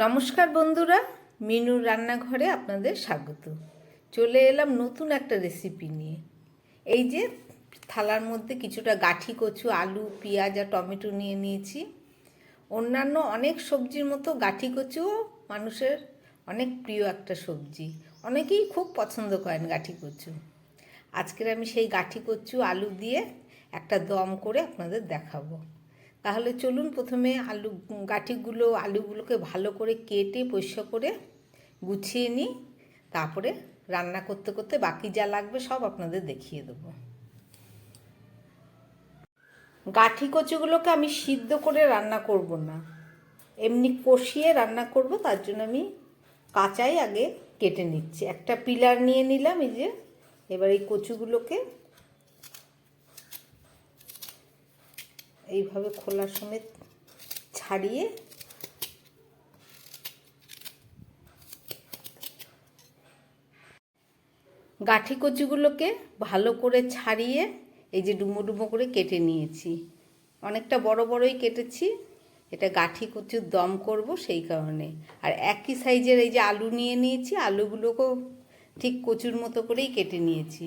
নমস্কার বন্ধুরা, মিনুর রান্নাঘরে আপনাদের স্বাগত। চলে এলাম নতুন একটা রেসিপি নিয়ে। এই যে থালার মধ্যে কিছুটা গাঠি কচু, আলু, পেঁয়াজ আর টমেটো নিয়ে নিয়েছি। অন্যান্য অনেক সবজির মতো গাঠি কচুও মানুষের অনেক প্রিয় একটা সবজি, অনেকেই খুব পছন্দ করেন গাঠি কচু। আজকের আমি সেই গাঠি কচু আলু দিয়ে একটা দম করে আপনাদের দেখাবো। তাহলে চলুন, প্রথমে আলুগুলোকে ভালো করে কেটে পরিষ্কার করে গুছিয়ে নিই। তারপরে রান্না করতে করতে বাকি যা লাগবে সব আপনাদের দেখিয়ে দেবো। গাঠি কচুগুলোকে আমি সিদ্ধ করে রান্না করব না, এমনি কষিয়ে রান্না করব। তার জন্য আমি কাঁচাই আগে কেটে নিচ্ছি। একটা পিলার নিয়ে নিলাম। এই যে এবার এই কচুগুলোকে এইভাবে খোলা সমেত ছাড়িয়ে গাঠি কচুগুলোকে ভালো করে ছাড়িয়ে এই যে ডুমো ডুমো করে কেটে নিয়েছি। অনেকটা বড় বড়ই কেটেছি, এটা গাঠি কচুর দম করব সেই কারণে। আর একই সাইজের এই যে আলু নিয়ে নিয়েছি, আলুগুলোকেও ঠিক কচুর মতো করেই কেটে নিয়েছি।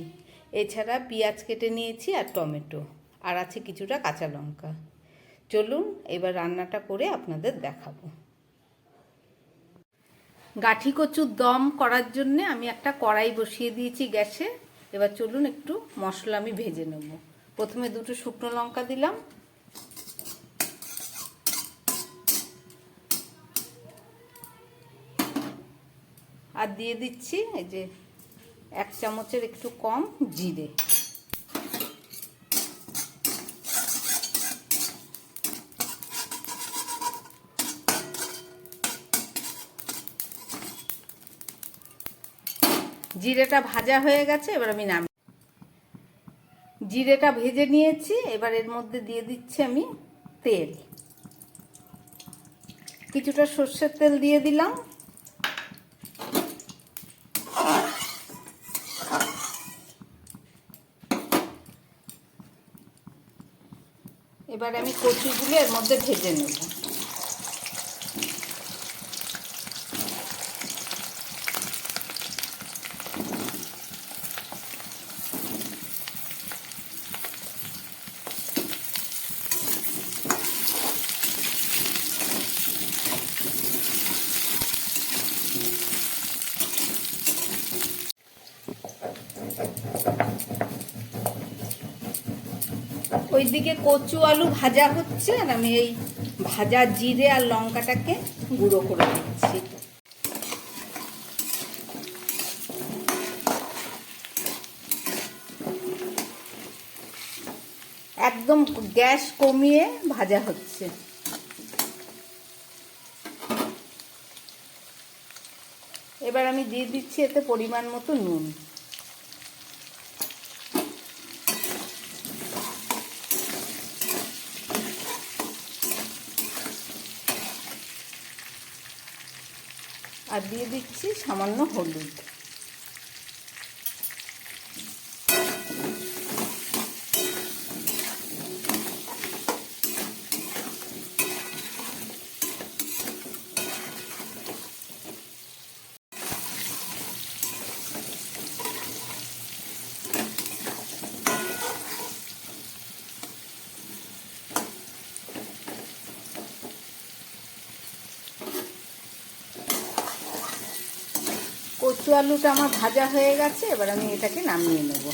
এছাড়া পেঁয়াজ কেটে নিয়েছি আর টমেটো, আর আছে কিছুটা কাঁচা লঙ্কা। চলুন এবার রান্নাটা করে আপনাদের দেখাবো। গাঠি কচুর দম করার জন্যে আমি একটা কড়াই বসিয়ে দিয়েছি গ্যাসে। এবার চলুন একটু মশলা আমি ভেজে নেব। প্রথমে দুটো শুকনো লঙ্কা দিলাম, আর দিয়ে দিচ্ছি এই যে 1 চামচের একটু কম জিরে। জিরেটা ভাজা হয়ে গেছে, এবার আমি জিরেটা ভেজে নিয়েছি। এবার এর মধ্যে দিয়ে দিচ্ছি আমি তেল, কিছুটা সর্ষের তেল দিয়ে দিলাম। এবার আমি কচুগুলো এর মধ্যে ভেজে নেব। ওইদিকে কচু আলু ভাজা হচ্ছে, আর আমি এই ভাজা জিরে আর লঙ্কাটাকে গুঁড়ো করে দিচ্ছি। একদম গ্যাস কমিয়ে ভাজা হচ্ছে। এবার আমি দিয়ে দিচ্ছি এতে পরিমাণ মতো নুন। আর দিয়ে দিচ্ছি সামান্য হলুদ। কচু আলুটা আমার ভাজা হয়ে গেছে, এবার আমি এটাকে নামিয়ে নেব।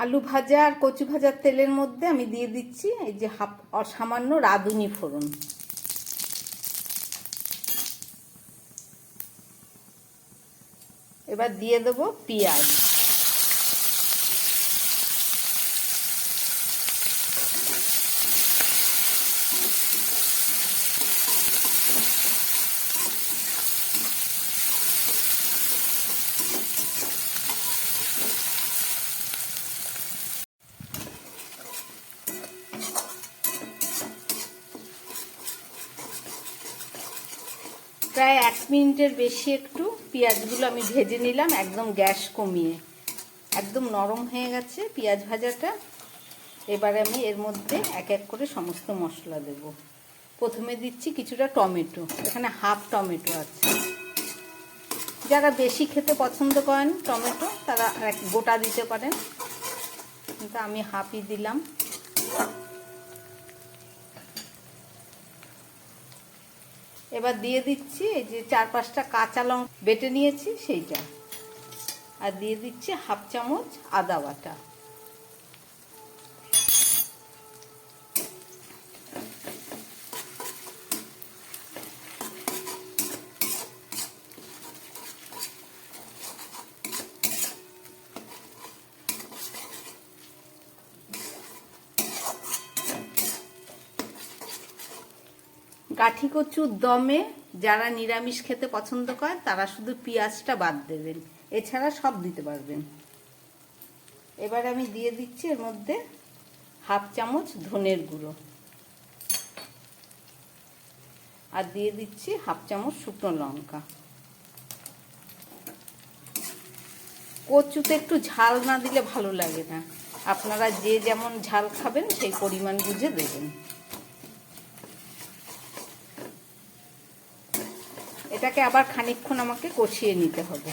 আলু ভাজা আর কচু ভাজার তেলের মধ্যে আমি দিয়ে দিচ্ছি এই যে সামান্য রাঁধুনি ফোড়ন। এবার দিয়ে দেবো পেঁয়াজ। প্রায় 1 মিনিটের বেশি একটু পেঁয়াজগুলো আমি ভেজে নিলাম একদম গ্যাস কমিয়ে, একদম নরম হয়ে গেছে পেঁয়াজ ভাজাটা। এবারে আমি এর মধ্যে এক এক করে সমস্ত মশলা দেব। প্রথমে দিচ্ছি কিছুটা টমেটো, এখানে হাফ টমেটো আছে। যারা বেশি খেতে পছন্দ করেন টমেটো তারা গোটা দিতে পারেন, কিন্তু আমি হাফই দিলাম। এবার দিয়ে দিচ্ছি এই যে 4-5টা কাঁচা লঙ্কা বেটে নিয়েছি সেইটা, আর দিয়ে দিচ্ছি হাফ চামচ আদা বাটা। গাঠি কচুর দমে যারা নিরামিষ খেতে পছন্দ করে তারা শুধু পেঁয়াজটা বাদ দেবেন, এছাড়া সব দিতে পারবেন। এবার আমি দিয়ে দিচ্ছি এর মধ্যে হাফ চামচ ধনের গুঁড়ো, আর দিয়ে দিচ্ছি হাফ চামচ শুকনো লঙ্কা। কচুতে একটু ঝাল না দিলে ভালো লাগে না, আপনারা যে যেমন ঝাল খাবেন সেই পরিমাণ বুঝে দেবেন। এটাকে আবার খানিকক্ষণ আমাকে কষিয়ে নিতে হবে।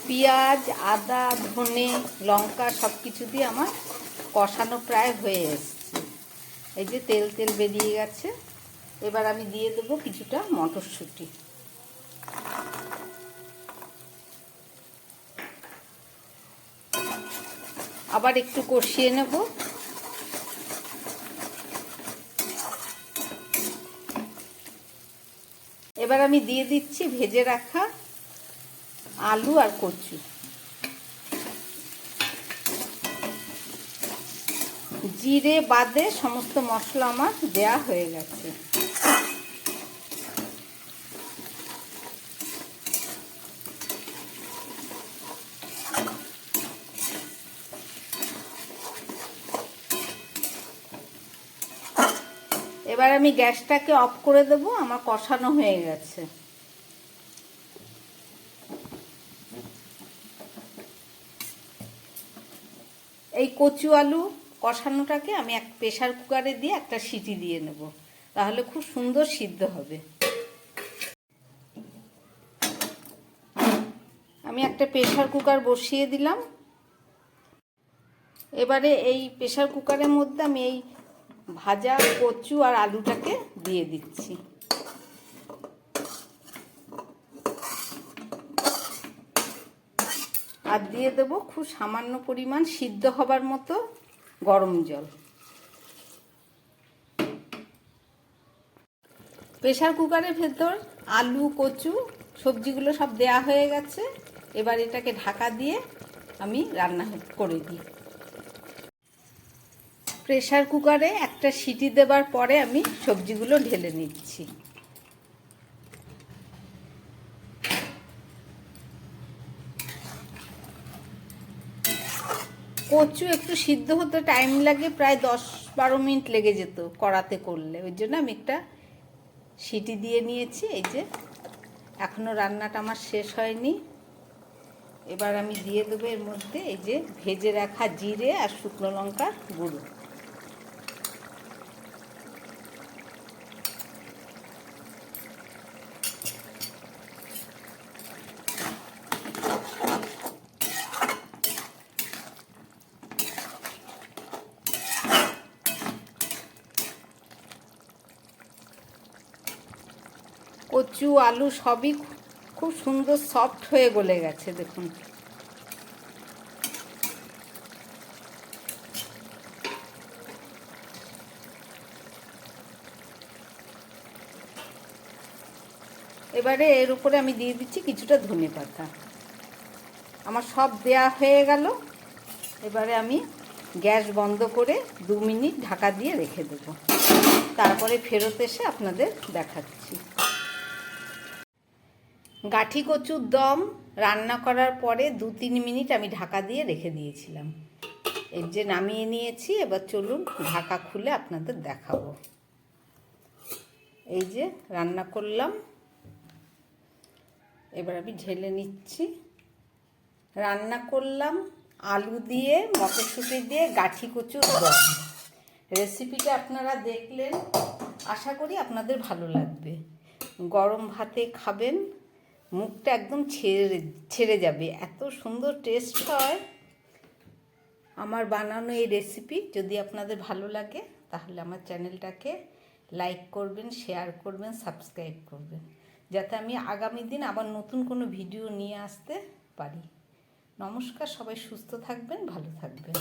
পেঁয়াজ, আদা, ধনে, লঙ্কা সব কিছু দিয়ে আমার কষানো প্রায় হয়ে এসছে। এই যে তেল তেল বেরিয়ে গেছে। এবার আমি দিয়ে দেবো কিছুটা মটরশুঁটি। আবার একটু কষিয়ে নেব। এবার আমি দিয়ে দিচ্ছি ভেজে রাখা আলু আর কচু। জিরে বাদে সমস্ত মশলা আমার দেয়া হয়ে গেছে। এবার আমি গ্যাসটাকে অফ করে দেব, আমার কষানো হয়ে গেছে। এই কচু আলু কষানোটাকে আমি এক প্রেসার কুকারে দিয়ে একটা সিটি দিয়ে নেব, তাহলে খুব সুন্দর সিদ্ধ হবে। আমি একটা প্রেসার কুকার বসিয়ে দিলাম। এবারে এই প্রেসার কুকারের মধ্যে আমি এই ভাজা কচু আর আলুটাকে দিয়ে দিচ্ছি। আর দিয়ে দেবো খুব সামান্য পরিমাণ সিদ্ধ হবার মতো গরম জল। প্রেসার কুকারের ভেতর আলু, কচু, সবজিগুলো সব দেয়া হয়ে গেছে। এবার এটাকে ঢাকা দিয়ে আমি রান্না করে দিই। প্রেসার কুকারে একটা সিটি দেবার পরে আমি সবজিগুলো ঢেলে নিচ্ছি। কচু একটু সিদ্ধ হতে টাইম লাগে, প্রায় 10-12 মিনিট লেগে যেত কড়াতে করলে, ওই জন্য আমি একটা সিটি দিয়ে নিয়েছি। এই যে এখনও রান্নাটা আমার শেষ হয়নি। এবার আমি দিয়ে দেবো এর মধ্যে এই যে ভেজে রাখা জিরে আর শুকনো লঙ্কার গুঁড়ো। কচু আলু সবই খুব সুন্দর সফট হয়ে গলে গেছে, দেখুন। এবারে এর উপরে আমি দিয়ে দিচ্ছি কিছুটা ধনেপাতা। আমার সব দেয়া হয়ে গেল। এবারে আমি গ্যাস বন্ধ করে 2 মিনিট ঢাকা দিয়ে রেখে দেব, তারপরে ফেরত এসে আপনাদের দেখাচ্ছি। গাঠি কচুর দম রান্না করার পরে 2-3 মিনিট আমি ঢাকা দিয়ে রেখে দিয়েছিলাম। এর যে নামিয়ে নিয়েছি। এবার চলুন ঢাকা খুলে আপনাদের দেখাবো। এই যে রান্না করলাম, এবার আমি ঢেলে নিচ্ছি। রান্না করলাম আলু দিয়ে, মটরশুঁটি দিয়ে গাঠি কচুর দম। রেসিপিটা আপনারা দেখলেন, আশা করি আপনাদের ভালো লাগবে। গরম ভাতে খাবেন, মুখটা একদম ছেড়ে যাবে, এত সুন্দর টেস্ট হয় আমার বানানো এই রেসিপি। যদি আপনাদের ভালো লাগে তাহলে আমার চ্যানেলটাকে লাইক করবেন, শেয়ার করবেন, সাবস্ক্রাইব করবেন, যাতে আমি আগামী দিন আবার নতুন কোনো ভিডিও নিয়ে আসতে পারি। নমস্কার, সবাই সুস্থ থাকবেন, ভালো থাকবেন।